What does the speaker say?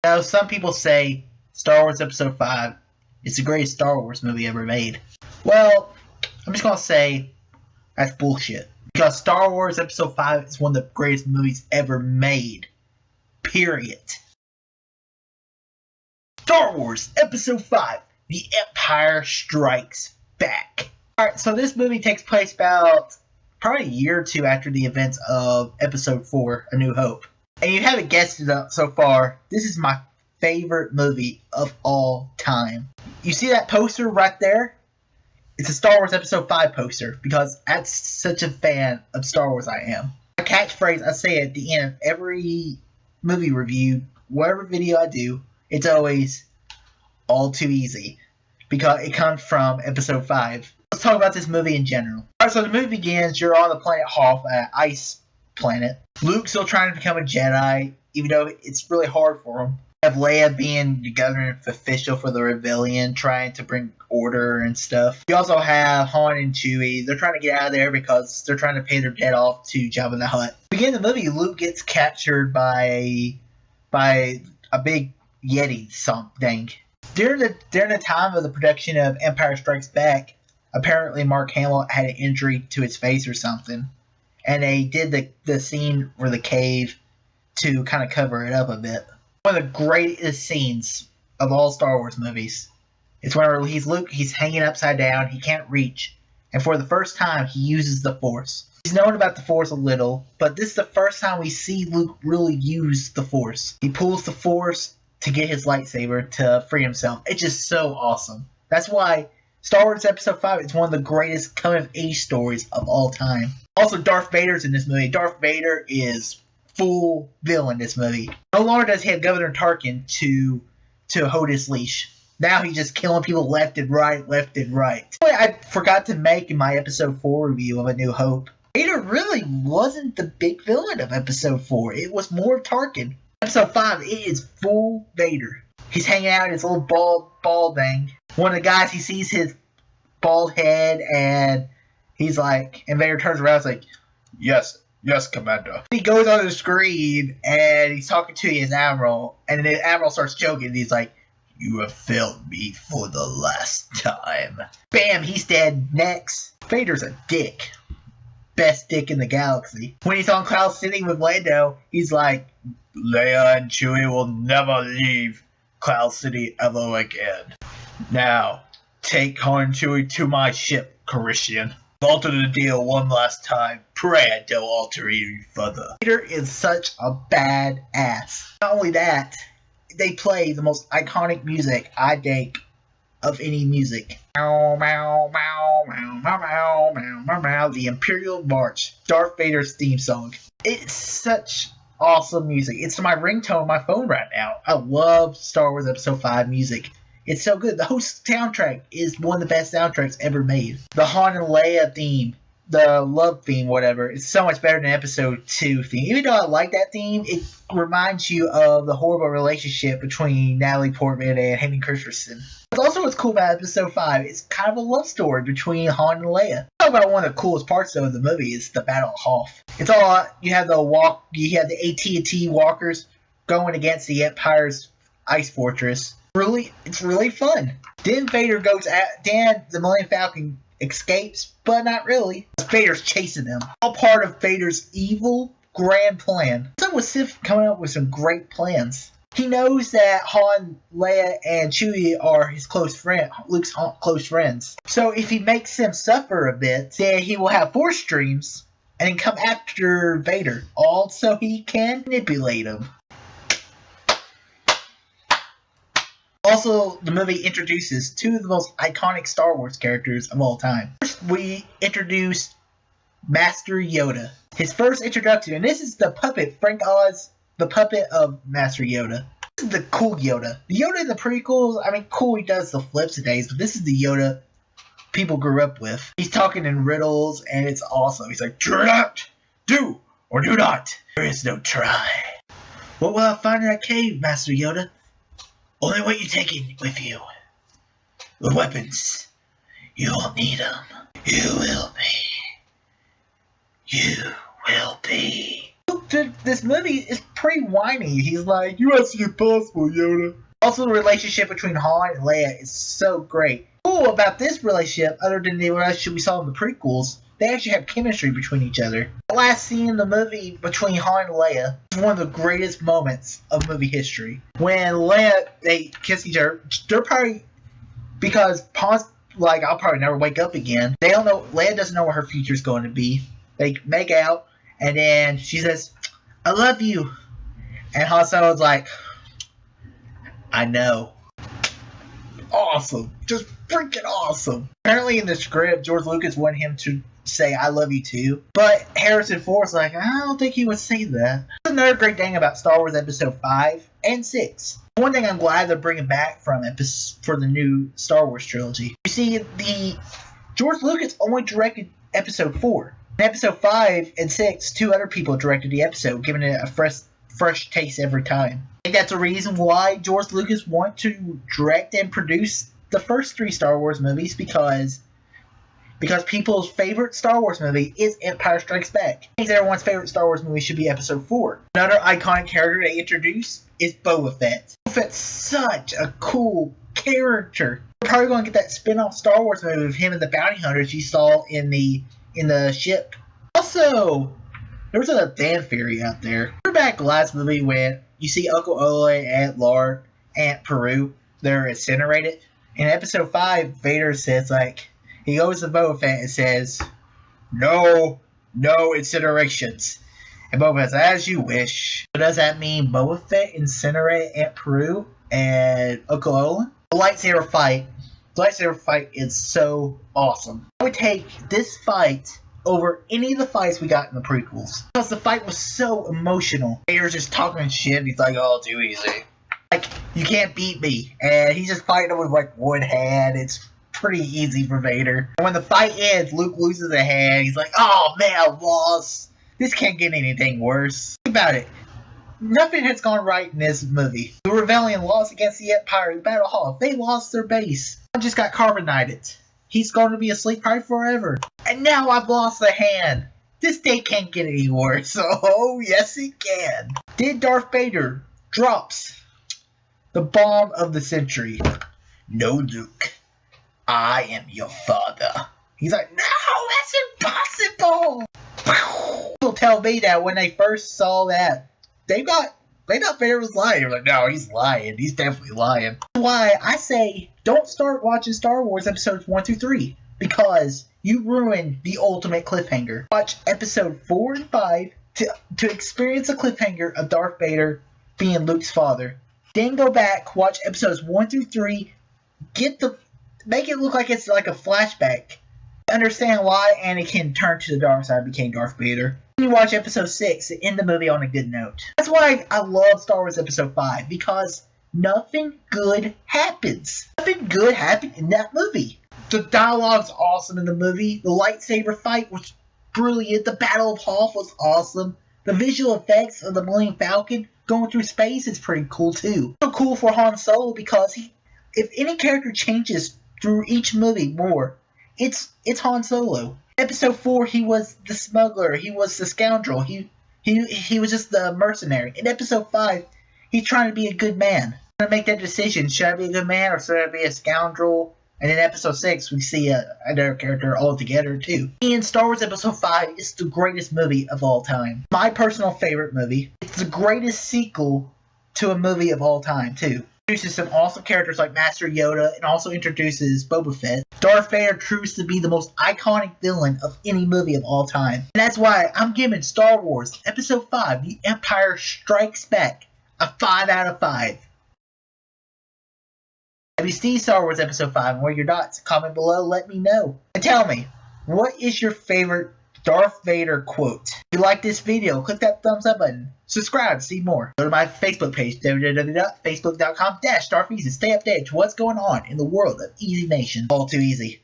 Now, some people say Star Wars Episode 5 is the greatest Star Wars movie ever made. Well, I'm just going to say that's bullshit. Because Star Wars Episode 5 is one of the greatest movies ever made. Period. Star Wars Episode 5, The Empire Strikes Back. Alright, so this movie takes place about probably a year or two after the events of Episode 4, A New Hope. And you haven't guessed it so far, this is my favorite movie of all time. You see that poster right there? It's a Star Wars Episode 5 poster, because I'm such a fan of Star Wars I am. My catchphrase I say at the end of every movie review, whatever video I do, it's always all too easy, because it comes from Episode 5. Let's talk about this movie in general. Alright, so the movie begins, you're on the planet Hoth, an ice planet. Luke's still trying to become a Jedi, even though it's really hard for him. You have Leia being the government official for the rebellion, trying to bring order and stuff. You also have Han and Chewie. They're trying to get out of there because they're trying to pay their debt off to Jabba the Hutt. Beginning of the movie, Luke gets captured by a big Yeti something. During the time of the production of Empire Strikes Back, apparently Mark Hamill had an injury to his face or something. And they did the scene for the cave to kind of cover it up a bit. One of the greatest scenes of all Star Wars movies. It's whenever Luke, he's hanging upside down, he can't reach. And for the first time, he uses the Force. He's known about the Force a little, but this is the first time we see Luke really use the Force. He pulls the Force to get his lightsaber to free himself. It's just so awesome. That's why Star Wars Episode 5 is one of the greatest coming-of-age stories of all time. Also, Darth Vader's in this movie. Darth Vader is full villain in this movie. No longer does he have Governor Tarkin to hold his leash. Now he's just killing people left and right, left and right. I forgot to make in my Episode 4 review of A New Hope. Vader really wasn't the big villain of Episode 4. It was more Tarkin. Episode 5, it is full Vader. He's hanging out in his little bald thing. One of the guys, he sees his bald head and he's like, and Vader turns around and is like, yes, Commander. He goes on the screen and he's talking to his admiral, and the admiral starts joking and he's like, you have failed me for the last time. Bam, he's dead. Next. Vader's a dick. Best dick in the galaxy. When he's on Cloud City with Lando, he's like, Leia and Chewie will never leave Cloud City ever again. Now, take Han and Chewie to my ship, Coruscant. Alter the deal one last time. Pray I don't alter you further. Vader is such a badass. Not only that, they play the most iconic music, I think, of any music. The Imperial March, Darth Vader's theme song. It's such awesome music. It's my ringtone on my phone right now. I love Star Wars Episode 5 music. It's so good. The whole soundtrack is one of the best soundtracks ever made. The Han and Leia theme, the love theme, whatever, it's so much better than Episode 2 theme. Even though I like that theme, it reminds you of the horrible relationship between Natalie Portman and Hayden Christensen. But also what's cool about Episode 5, it's kind of a love story between Han and Leia. Talk about one of the coolest parts though of the movie is the Battle of Hoth. It's all, you have the AT&T walkers going against the Empire's ice fortress. It's really fun. Then Vader the Millennium Falcon escapes, but not really. Vader's chasing them. All part of Vader's evil grand plan. So with Sith coming up with some great plans. He knows that Han, Leia, and Chewie are his Luke's close friends. So if he makes them suffer a bit, then he will have Force dreams and then come after Vader. All so he can manipulate him. Also, the movie introduces two of the most iconic Star Wars characters of all time. First, we introduce Master Yoda. His first introduction, and this is the puppet, Frank Oz, the puppet of Master Yoda. This is the cool Yoda. The Yoda in the prequels, I mean, cool, he does the flips days, but this is the Yoda people grew up with. He's talking in riddles, and it's awesome. He's like, do not, do, or do not. There is no try. What will I find in that cave, Master Yoda? Only what you take with you. The weapons. You will need them. You will be. You will be. Luke this movie is pretty whiny. He's like, "You asked the impossible, Yoda." Also, the relationship between Han and Leia is so great. Cool about this relationship, other than the relationship we saw in the prequels, they actually have chemistry between each other. The last scene in the movie between Han and Leia is one of the greatest moments of movie history. When Leia, they kiss each other, they're probably, because Han's like, I'll probably never wake up again. They don't know, Leia doesn't know what her future's going to be. They make out, and then she says, "I love you." And Han Solo's like, "I know." Awesome. Just freaking awesome. Apparently in the script, George Lucas wanted him to say, "I love you too." But Harrison Ford's like, I don't think he would say that. Another great thing about Star Wars Episode 5 and 6. One thing I'm glad they're bringing back for the new Star Wars trilogy. You see, George Lucas only directed Episode 4. In Episode 5 and 6, 2 other people directed the episode, giving it a fresh taste every time. I think that's a reason why George Lucas wanted to direct and produce the first 3 Star Wars movies, because people's favorite Star Wars movie is Empire Strikes Back. I think everyone's favorite Star Wars movie should be Episode 4. Another iconic character they introduced is Boba Fett. Boba Fett's such a cool character. We're probably going to get that spin-off Star Wars movie of him and the bounty hunters you saw in the ship. Also, there was a fan theory out there. Remember back last movie when you see Uncle Ola, Aunt Lard, Aunt Peru, they're incinerated? In Episode 5, Vader says, like, he goes to Boba Fett and says, no incinerations. And Boba Fett says, as you wish. So does that mean Boba Fett incinerated Aunt Peru and Uncle Ola? The lightsaber fight is so awesome. I would take this fight over any of the fights we got in the prequels, because the fight was so emotional. Vader's just talking shit. He's like, "Oh, too easy. Like, you can't beat me." And he's just fighting him with like one hand. It's pretty easy for Vader. And when the fight ends, Luke loses a hand. He's like, "Oh man, I lost. This can't get anything worse." Think about it. Nothing has gone right in this movie. The Rebellion lost against the Empire in the Battle Hall. They lost their base. I just got carbonited. He's going to be asleep probably forever. And now I've lost a hand. This day can't get any worse. Oh, yes it can. Then Darth Vader drops the bomb of the century. "No, Luke. I am your father." He's like, "No, that's impossible." People tell me that when they first saw that, they thought Vader was lying. They were like, "No, he's lying. He's definitely lying." That's why I say, don't start watching Star Wars Episodes 1 through 3, because you ruin the ultimate cliffhanger. Watch Episode 4 and 5 to experience a cliffhanger of Darth Vader being Luke's father. Then go back, watch Episodes 1 through 3, make it look like it's like a flashback. Understand why Anakin turned to the dark side and became Darth Vader. Then you watch Episode 6 and end the movie on a good note. That's why I love Star Wars Episode 5, because nothing good happens. Nothing good happened in that movie. The dialogue's awesome in the movie. The lightsaber fight was brilliant. The Battle of Hoth was awesome. The visual effects of the Millennium Falcon going through space is pretty cool too. So cool for Han Solo, because if any character changes through each movie more, it's Han Solo. Episode 4, he was the smuggler. He was the scoundrel. He was just the mercenary. In Episode 5, he's trying to be a good man. Trying to make that decision. Should I be a good man or should I be a scoundrel? And in Episode 6, we see another character altogether too. And Star Wars Episode 5 is the greatest movie of all time. My personal favorite movie. It's the greatest sequel to a movie of all time too. Introduces some awesome characters like Master Yoda, and also introduces Boba Fett. Darth Vader proves to be the most iconic villain of any movie of all time. And that's why I'm giving Star Wars Episode 5, The Empire Strikes Back, a 5 out of 5. Have you seen Star Wars Episode 5 and what are your thoughts? Comment below, let me know. And tell me, what is your favorite Darth Vader quote? If you like this video, click that thumbs up button. Subscribe to see more. Go to my Facebook page, www.facebook.com/StarFeast, and stay updated to what's going on in the world of Easy Nation. All too easy.